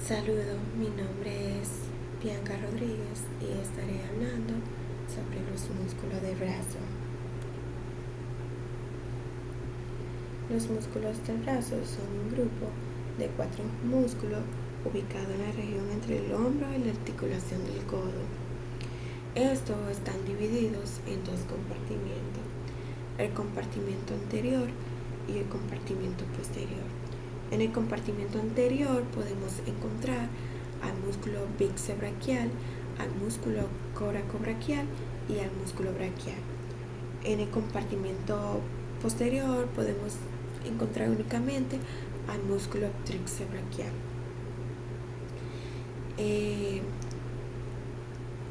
Saludo, mi nombre es Bianca Rodríguez y estaré hablando sobre los músculos del brazo. Los músculos del brazo son un grupo de 4 músculos ubicados en la región entre el hombro y la articulación del codo. Estos están divididos en 2 compartimentos, el compartimento anterior y el compartimento posterior. En el compartimento anterior podemos encontrar al músculo bíceps-braquial, al músculo coracobraquial y al músculo braquial. En el compartimento posterior podemos encontrar únicamente al músculo tríceps-braquial.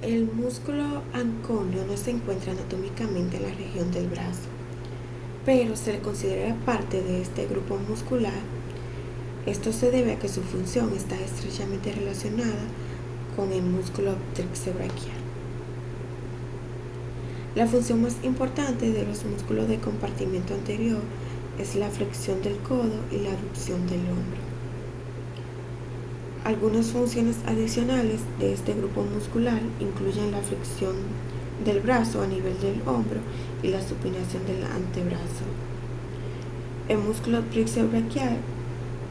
El músculo anconio no se encuentra anatómicamente en la región del brazo, pero se le considera parte de este grupo muscular. Esto se debe a que su función está estrechamente relacionada con el músculo tríceps-braquial. La función más importante de los músculos de compartimento anterior es la flexión del codo y la aducción del hombro. Algunas funciones adicionales de este grupo muscular incluyen la flexión del brazo a nivel del hombro y la supinación del antebrazo. El músculo tríceps-braquial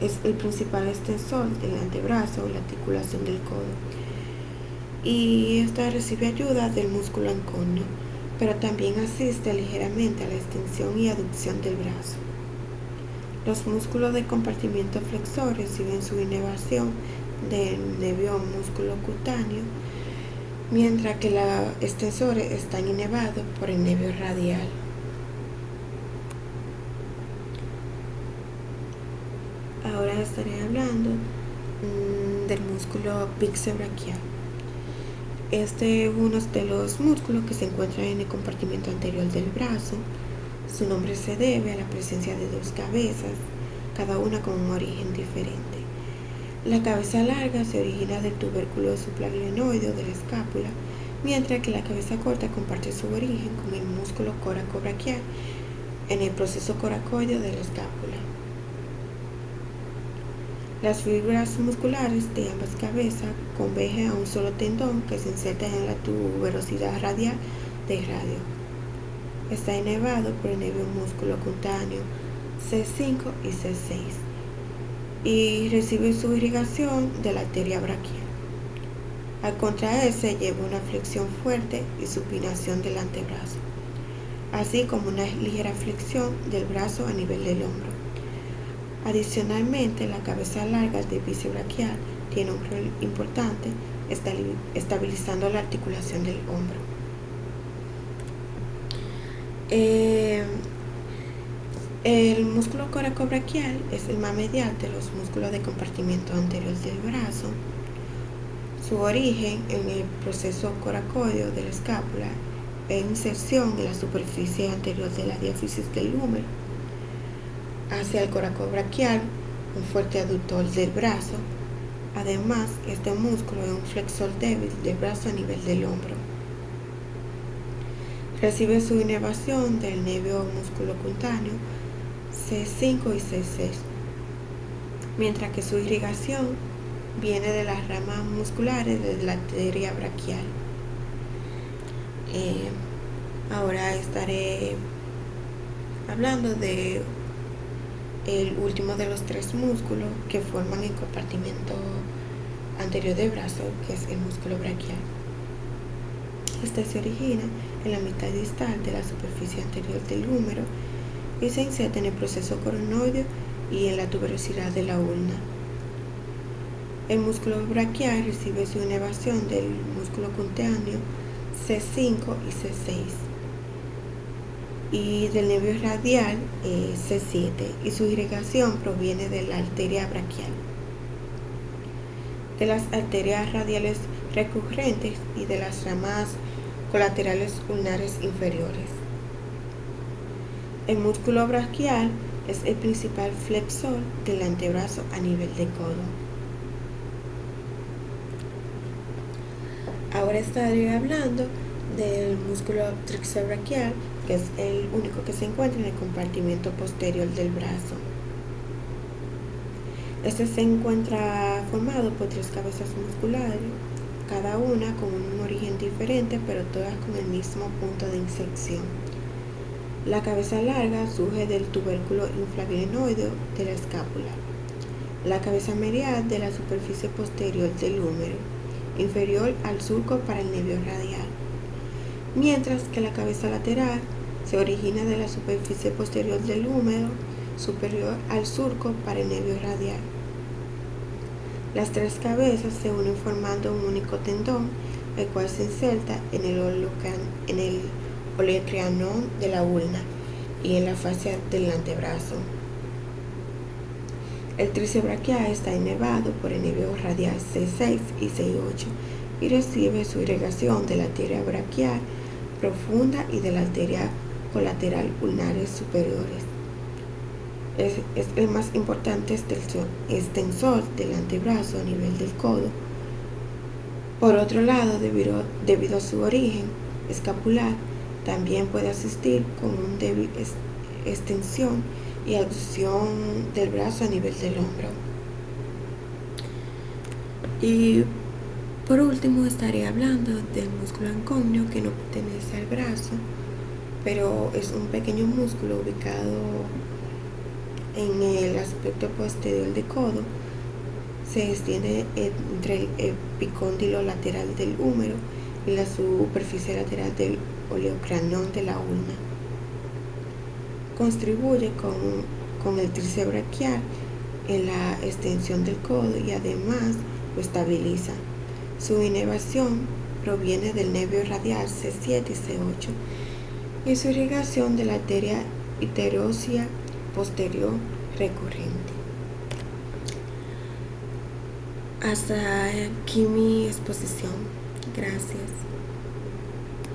es el principal extensor del antebrazo, la articulación del codo, y esta recibe ayuda del músculo anconio, pero también asiste ligeramente a la extensión y aducción del brazo. Los músculos de compartimento flexor reciben su inervación del nervio músculo cutáneo, mientras que los extensores están inervados por el nervio radial. Ahora estaré hablando del músculo bíceps-braquial. Este es uno de los músculos que se encuentran en el compartimento anterior del brazo. Su nombre se debe a la presencia de 2 cabezas, cada una con un origen diferente. La cabeza larga se origina del tubérculo supraglenoideo de la escápula, mientras que la cabeza corta comparte su origen con el músculo coracobraquial en el proceso coracoideo de la escápula. Las fibras musculares de ambas cabezas convergen a un solo tendón que se inserta en la tuberosidad radial del radio. Está inervado por el nervio músculo cutáneo C5 y C6 y recibe su irrigación de la arteria braquial. Al contraerse lleva una flexión fuerte y supinación del antebrazo, así como una ligera flexión del brazo a nivel del hombro. Adicionalmente, la cabeza larga del bíceps braquial tiene un rol importante estabilizando la articulación del hombro. El músculo coracobraquial es el más medial de los músculos de compartimento anterior del brazo. Su origen en el proceso coracoideo de la escápula e inserción en la superficie anterior de la diáfisis del húmero hacia el coracobraquial, un fuerte aductor del brazo. Además, este músculo es un flexor débil del brazo a nivel del hombro. Recibe su inervación del nervio músculo cutáneo C5 y C6, mientras que su irrigación viene de las ramas musculares de la arteria braquial. Ahora estaré hablando de el último de los 3 músculos que forman el compartimento anterior del brazo, que es el músculo braquial. Este se origina en la mitad distal de la superficie anterior del húmero y se inserta en el proceso coronoideo y en la tuberosidad de la ulna. El músculo braquial recibe su inervación del músculo cutáneo C5 y C6 y del nervio radial C7, y su irrigación proviene de la arteria braquial, de las arterias radiales recurrentes y de las ramas colaterales ulnares inferiores. El músculo braquial es el principal flexor del antebrazo a nivel de codo. Ahora estaré hablando del músculo tríceps-braquial, que es el único que se encuentra en el compartimento posterior del brazo. Este se encuentra formado por 3 cabezas musculares, cada una con un origen diferente, pero todas con el mismo punto de intersección. La cabeza larga surge del tubérculo infraglenoideo de la escápula. La cabeza medial de la superficie posterior del húmero, inferior al surco para el nervio radial, mientras que la cabeza lateral se origina de la superficie posterior del húmero, superior al surco para el nervio radial. Las 3 cabezas se unen formando un único tendón, el cual se inserta en el olecranon de la ulna y en la fascia del antebrazo. El tríceps braquial está inervado por el nervio radial C6 y C8 y recibe su irrigación de la arteria braquial profunda y de la arteria colateral ulnares superiores. Es el más importante extensor del antebrazo a nivel del codo. Por otro lado, debido a su origen escapular, también puede asistir con una débil extensión y abducción del brazo a nivel del hombro. Y por último estaré hablando del músculo acóneo, que no pertenece al brazo, pero es un pequeño músculo ubicado en el aspecto posterior del codo. Se extiende entre el epicóndilo lateral del húmero y la superficie lateral del olecranon de la ulna. Contribuye con el tríceps braquial en la extensión del codo y además lo estabiliza. Su inervación proviene del nervio radial C7 y C8 y su irrigación de la arteria iterósea posterior recurrente. Hasta aquí mi exposición. Gracias.